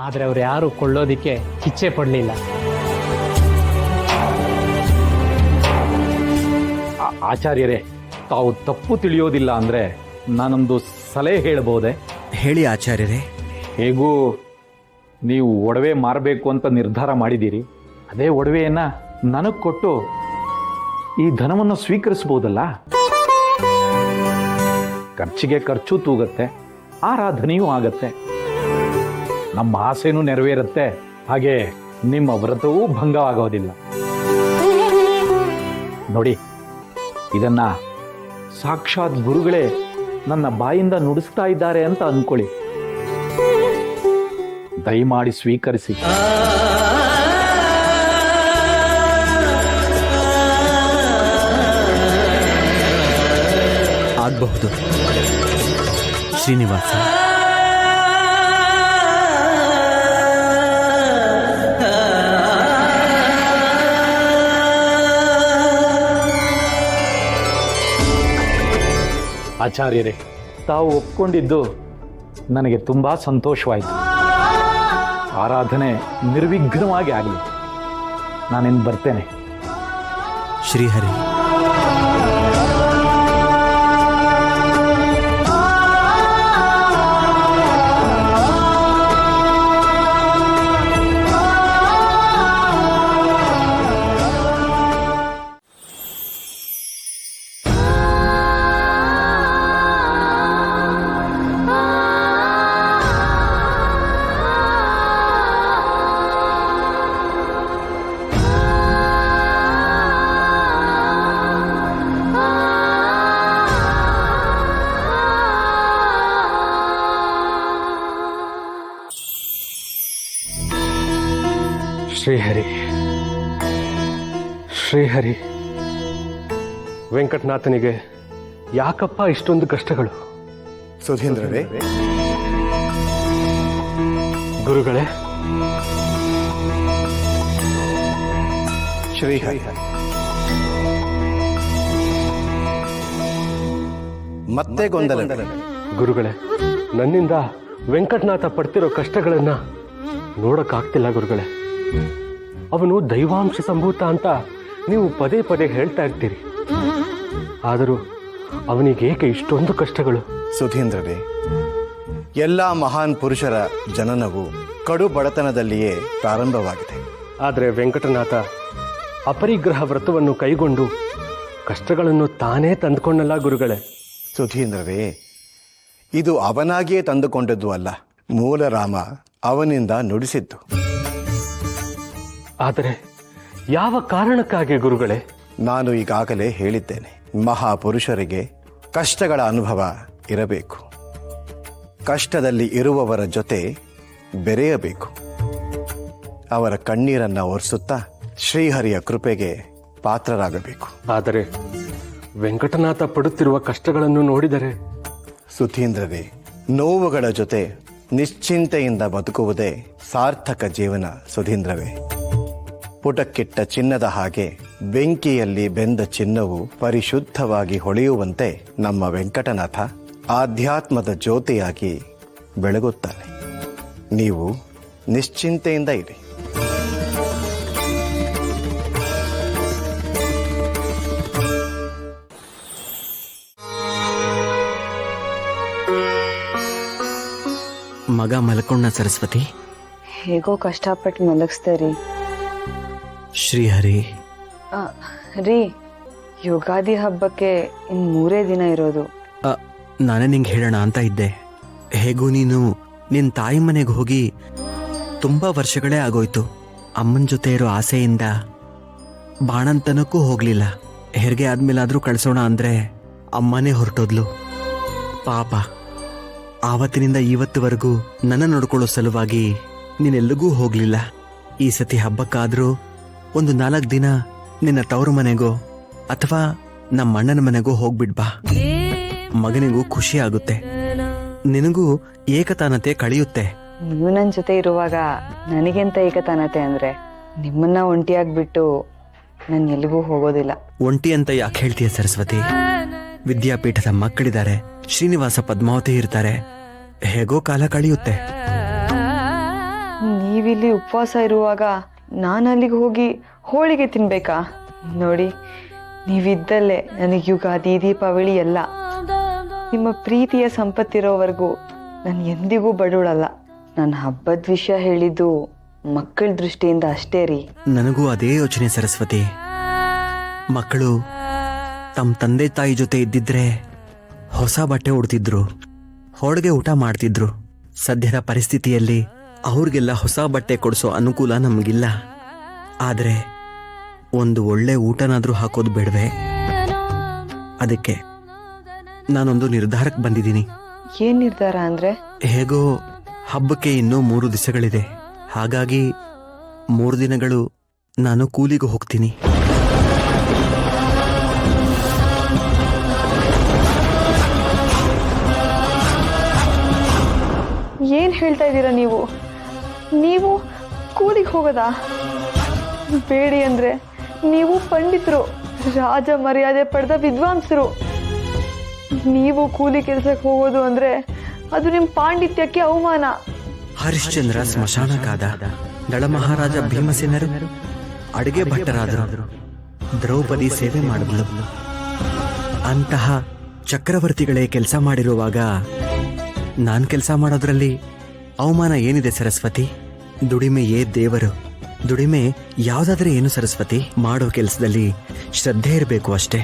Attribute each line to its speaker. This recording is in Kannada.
Speaker 1: ಆದರೆ ಅವ್ರು ಯಾರು ಕೊಳ್ಳೋದಿಕ್ಕೆ ಇಚ್ಛೆ ಪಡಲಿಲ್ಲ.
Speaker 2: ಆಚಾರ್ಯರೇ, ತಾವು ತಪ್ಪು ತಿಳಿಯೋದಿಲ್ಲ ಅಂದರೆ ನಾನೊಂದು ಸಲಹೆ ಹೇಳ್ಬೋದೆ?
Speaker 3: ಹೇಳಿ ಆಚಾರ್ಯರೇ.
Speaker 2: ಹೇಗೂ ನೀವು ಒಡವೆ ಮಾರಬೇಕು ಅಂತ ನಿರ್ಧಾರ ಮಾಡಿದ್ದೀರಿ. ಅದೇ ಒಡವೆಯನ್ನು ನನಗೆ ಕೊಟ್ಟು ಈ ಧನವನ್ನು ಸ್ವೀಕರಿಸ್ಬೋದಲ್ಲ? ಖರ್ಚಿಗೆ ಖರ್ಚು ತೂಗತ್ತೆ, ಆರಾಧನೆಯೂ ಆಗತ್ತೆ, ನಮ್ಮ ಆಸೆನೂ ನೆರವೇರುತ್ತೆ, ಹಾಗೆ ನಿಮ್ಮ ವ್ರತವೂ ಭಂಗವಾಗೋದಿಲ್ಲ. ನೋಡಿ, ಇದನ್ನ ಸಾಕ್ಷಾತ್ ಗುರುಗಳೇ ನನ್ನ ಬಾಯಿಂದ ನುಡಿಸ್ತಾ ಇದ್ದಾರೆ ಅಂತ ಅಂದ್ಕೊಳ್ಳಿ. ದಯಮಾಡಿ ಸ್ವೀಕರಿಸಿ.
Speaker 3: ಆಗಬಹುದು ಶ್ರೀನಿವಾಸ.
Speaker 2: ಆಚಾರ್ಯರೇ, ತಾವು ಒಪ್ಕೊಂಡಿದ್ದು ನನಗೆ ತುಂಬ ಸಂತೋಷವಾಯಿತು. ಆರಾಧನೆ ನಿರ್ವಿಘ್ನವಾಗಿ ಆಗಲಿ. ನಾನಿನ್ನು ಬರ್ತೇನೆ.
Speaker 3: ಶ್ರೀಹರಿ.
Speaker 4: ಶ್ರೀಹರಿ, ಶ್ರೀಹರಿ, ವೆಂಕಟನಾಥನಿಗೆ ಯಾಕಪ್ಪ ಇಷ್ಟೊಂದು ಕಷ್ಟಗಳು?
Speaker 5: ಸುಧೀಂದ್ರರೇ,
Speaker 4: ಗುರುಗಳೇ,
Speaker 5: ಶ್ರೀಹರಿ, ಮತ್ತೆ ಗೊಂದಲ.
Speaker 4: ಗುರುಗಳೇ, ನನ್ನಿಂದ ವೆಂಕಟನಾಥ ಪಡ್ತಿರೋ ಕಷ್ಟಗಳನ್ನ ನೋಡಕ್ಕಾಗ್ತಿಲ್ಲ ಗುರುಗಳೇ. ಅವನು ದೈವಾಂಶ ಸಂಭೂತ ಅಂತ ನೀವು ಪದೇ ಪದೇ ಹೇಳ್ತಾ ಇರ್ತೀರಿ. ಆದರೂ ಅವನಿಗೇಕೆ ಇಷ್ಟೊಂದು ಕಷ್ಟಗಳು?
Speaker 5: ಸುಧೀಂದ್ರರೇ, ಎಲ್ಲ ಮಹಾನ್ ಪುರುಷರ ಜನನವು ಕಡು ಬಡತನದಲ್ಲಿಯೇ ಪ್ರಾರಂಭವಾಗಿದೆ.
Speaker 4: ಆದರೆ ವೆಂಕಟನಾಥ ಅಪರಿಗ್ರಹ ವ್ರತವನ್ನು ಕೈಗೊಂಡು ಕಷ್ಟಗಳನ್ನು ತಾನೇ ತಂದುಕೊಂಡಲ್ಲ ಗುರುಗಳೇ.
Speaker 5: ಸುಧೀಂದ್ರರೇ, ಇದು ಅವನಾಗಿಯೇ ತಂದುಕೊಂಡದ್ದು ಅಲ್ಲ, ಮೂಲ ರಾಮ ಅವನಿಂದ ನುಡಿಸಿದ್ದು.
Speaker 4: ಆದರೆ ಯಾವ ಕಾರಣಕ್ಕಾಗಿ ಗುರುಗಳೇ?
Speaker 5: ನಾನು ಈಗಾಗಲೇ ಹೇಳಿದ್ದೇನೆ, ಮಹಾಪುರುಷರಿಗೆ ಕಷ್ಟಗಳ ಅನುಭವ ಇರಬೇಕು. ಕಷ್ಟದಲ್ಲಿ ಇರುವವರ ಜೊತೆ ಬೆರೆಯಬೇಕು. ಅವರ ಕಣ್ಣೀರನ್ನು ಒರೆಸುತ್ತಾ ಶ್ರೀಹರಿಯ ಕೃಪೆಗೆ ಪಾತ್ರರಾಗಬೇಕು.
Speaker 4: ಆದರೆ ವೆಂಕಟನಾಥ ಪಡುತ್ತಿರುವ ಕಷ್ಟಗಳನ್ನು ನೋಡಿದರೆ?
Speaker 5: ಸುಧೀಂದ್ರರೇ, ನೋವುಗಳ ಜೊತೆ ನಿಶ್ಚಿಂತೆಯಿಂದ ಬದುಕುವುದೇ ಸಾರ್ಥಕ ಜೀವನ. ಸುಧೀಂದ್ರವೇ, ಪುಟಕ್ಕಿಟ್ಟ ಚಿನ್ನದ ಹಾಗೆ ಬೆಂಕಿಯಲ್ಲಿ ಬೆಂದ ಚಿನ್ನವು ಪರಿಶುದ್ಧವಾಗಿ ಹೊಳೆಯುವಂತೆ ನಮ್ಮ ವೆಂಕಟನಾಥ ಆಧ್ಯಾತ್ಮದ ಜ್ಯೋತಿಯಾಗಿ ಬೆಳಗುತ್ತಾನೆ. ನೀವು ನಿಶ್ಚಿಂತೆಯಿಂದ ಇರಿ.
Speaker 3: ಮಗ ಮಲ್ಕೊಂಡ ಸರಸ್ವತಿ?
Speaker 6: ಹೇಗೋ ಕಷ್ಟಪಟ್ಟು ಮಲಗಿಸ್ದೆ
Speaker 3: ಶ್ರೀಹರಿ.
Speaker 6: ರೀ, ಯುಗಾದಿ ಹಬ್ಬಕ್ಕೆ ಇನ್ನು 3 ದಿನ ಇರೋದು.
Speaker 3: ನಾನೇ ನಿಂಗೆ ಹೇಳೋಣ ಅಂತ ಇದ್ದೆ. ಹೇಗೂ ನೀನು ನಿನ್ನ ತಾಯಿ ಮನೆಗೆ ಹೋಗಿ ತುಂಬ ವರ್ಷಗಳೇ ಆಗೋಯ್ತು. ಅಮ್ಮನ ಜೊತೆ ಇರೋ ಆಸೆಯಿಂದ ಬಾಣಂತನಕ್ಕೂ ಹೋಗಲಿಲ್ಲ. ಹೆರಿಗೆ ಆದ್ಮೇಲಾದರೂ ಕಳಿಸೋಣ ಅಂದರೆ ಅಮ್ಮನೇ ಹೊರಟೋದ್ಲು. ಪಾಪ, ಆವತ್ತಿನಿಂದ ಇವತ್ತುವರೆಗೂ ನನ್ನ ನೋಡ್ಕೊಳ್ಳೋ ಸಲುವಾಗಿ ನೀನೆಲ್ಲಿಗೂ ಹೋಗಲಿಲ್ಲ. ಈ ಸತಿ ಹಬ್ಬಕ್ಕಾದರೂ ಒಂದು 4 ದಿನ ನಿನ್ನ ತವರು ಮನೆಗೋ ಅಥವಾ ನಮ್ಮ ಅಣ್ಣನ ಮನೆಗೋ ಹೋಗ್ಬಿಡ್ಬಾ. ಮಗನಿಗೂ ಖುಷಿ ಆಗುತ್ತೆ, ನಿನಗೂ ಏಕತಾನತೆ ಕಳೆಯುತ್ತೆ.
Speaker 6: ನೀವು ನನ್ನ ಜೊತೆ ಇರುವಾಗ ನನಗೆಂತ ಏಕತಾನತೆ ಅಂದ್ರೆ? ನಿಮ್ಮನ್ನ ಒಂಟಿಯಾಗ್ಬಿಟ್ಟು ನಾನು ಎಲ್ಲಿಗೂ ಹೋಗೋದಿಲ್ಲ.
Speaker 3: ಒಂಟಿ ಅಂತ ಯಾಕೆ ಹೇಳ್ತೀಯ ಸರಸ್ವತಿ? ವಿದ್ಯಾಪೀಠದ ಮಕ್ಕಳಿದ್ದಾರೆ, ಶ್ರೀನಿವಾಸ ಪದ್ಮಾವತಿ ಇರ್ತಾರೆ, ಹೇಗೋ ಕಾಲ ಕಳೆಯುತ್ತೆ.
Speaker 6: ಇಲ್ಲಿ ಉಪವಾಸ ಇರುವಾಗ ನಾನು ಅಲ್ಲಿಗೆ ಹೋಗಿ ಹೋಳಿಗೆ ತಿನ್ಬೇಕಾ? ನೋಡಿ, ನೀವಿದ್ದಲ್ಲೇ ನನಗೆ ಯುಗಾದಿ ದೀಪಾವಳಿ ಎಲ್ಲ. ನಿಮ್ಮ ಪ್ರೀತಿಯ ಸಂಪತ್ತಿರೋವರೆಗೂ ನಾನು ಎಂದಿಗೂ ಬಡವಳಲ್ಲ. ನನ್ನ ಹಬ್ಬದ ವಿಷಯ ಹೇಳಿದ್ದು ಮಕ್ಕಳ ದೃಷ್ಟಿಯಿಂದ ಅಷ್ಟೇ ರೀ.
Speaker 3: ನನಗೂ ಅದೇ ಯೋಚನೆ ಸರಸ್ವತಿ. ಮಕ್ಕಳು ತಮ್ಮ ತಂದೆ ತಾಯಿ ಜೊತೆ ಇದ್ದಿದ್ರೆ ಹೊಸ ಬಟ್ಟೆ ಉಡ್ತಿದ್ರು, ಹೋಳಿಗೆ ಊಟ ಮಾಡ್ತಿದ್ರು. ಸದ್ಯದ ಪರಿಸ್ಥಿತಿಯಲ್ಲಿ ಅವ್ರಿಗೆಲ್ಲ ಹೊಸ ಬಟ್ಟೆ ಕೊಡಿಸೋ ಅನುಕೂಲ ನಮಗಿಲ್ಲ. ಆದರೆ ಒಂದು ಒಳ್ಳೆ ಊಟನಾದ್ರೂ ಹಾಕೋದು ಬೇಡವೆ? ಅದಕ್ಕೆ ನಾನೊಂದು ನಿರ್ಧಾರಕ್ಕೆ ಬಂದಿದ್ದೀನಿ.
Speaker 6: ಏನ್ ನಿರ್ಧಾರ ಅಂದ್ರೆ?
Speaker 3: ಹೇಗೋ ಹಬ್ಬಕ್ಕೆ ಇನ್ನೂ 3 ದಿವಸಗಳಿದೆ. ಹಾಗಾಗಿ 3 ದಿನಗಳು ನಾನು ಕೂಲಿಗೆ ಹೋಗ್ತೀನಿ.
Speaker 6: ಏನ್ ಹೇಳ್ತಾ ಇದ್ದೀರಾ ನೀವು? ನೀವು ಕೂಲಿಗೆ ಹೋಗೋದಾ? ಬೇಡಿ ಅಂದ್ರೆ ನೀವು ಪಂಡಿತರು, ರಾಜ ಮರ್ಯಾದೆ ಪಡೆದ ವಿದ್ವಾಂಸರು. ನೀವು ಕೂಲಿ ಕೆಲ್ಸಕ್ಕೆ ಹೋಗೋದು ಅಂದ್ರೆ ಅದು ನಿಮ್ ಪಾಂಡಿತ್ಯಕ್ಕೆ ಅವಮಾನ.
Speaker 3: ಹರಿಶ್ಚಂದ್ರ ಸ್ಮಶಾನಕ್ಕಾದ, ನಳ ಮಹಾರಾಜ ಭೀಮಸೇನರು ಅಡುಗೆ ಭಟ್ಟರಾದರು, ದ್ರೌಪದಿ ಸೇವೆ ಮಾಡಿದ್ಲು. ಅಂತಹ ಚಕ್ರವರ್ತಿಗಳೇ ಕೆಲಸ ಮಾಡಿರುವಾಗ ನಾನ್ ಕೆಲಸ ಮಾಡೋದ್ರಲ್ಲಿ ಅವಮಾನ ಏನಿದೆ ಸರಸ್ವತಿ? ದುಡಿಮೆಯೇ ದೇವರು. ದುಡಿಮೆ ಯಾವ್ದಾದ್ರೆ ಏನು ಸರಸ್ವತಿ? ಮಾಡೋ ಕೆಲಸದಲ್ಲಿ ಶ್ರದ್ಧೆ ಇರಬೇಕು ಅಷ್ಟೇ.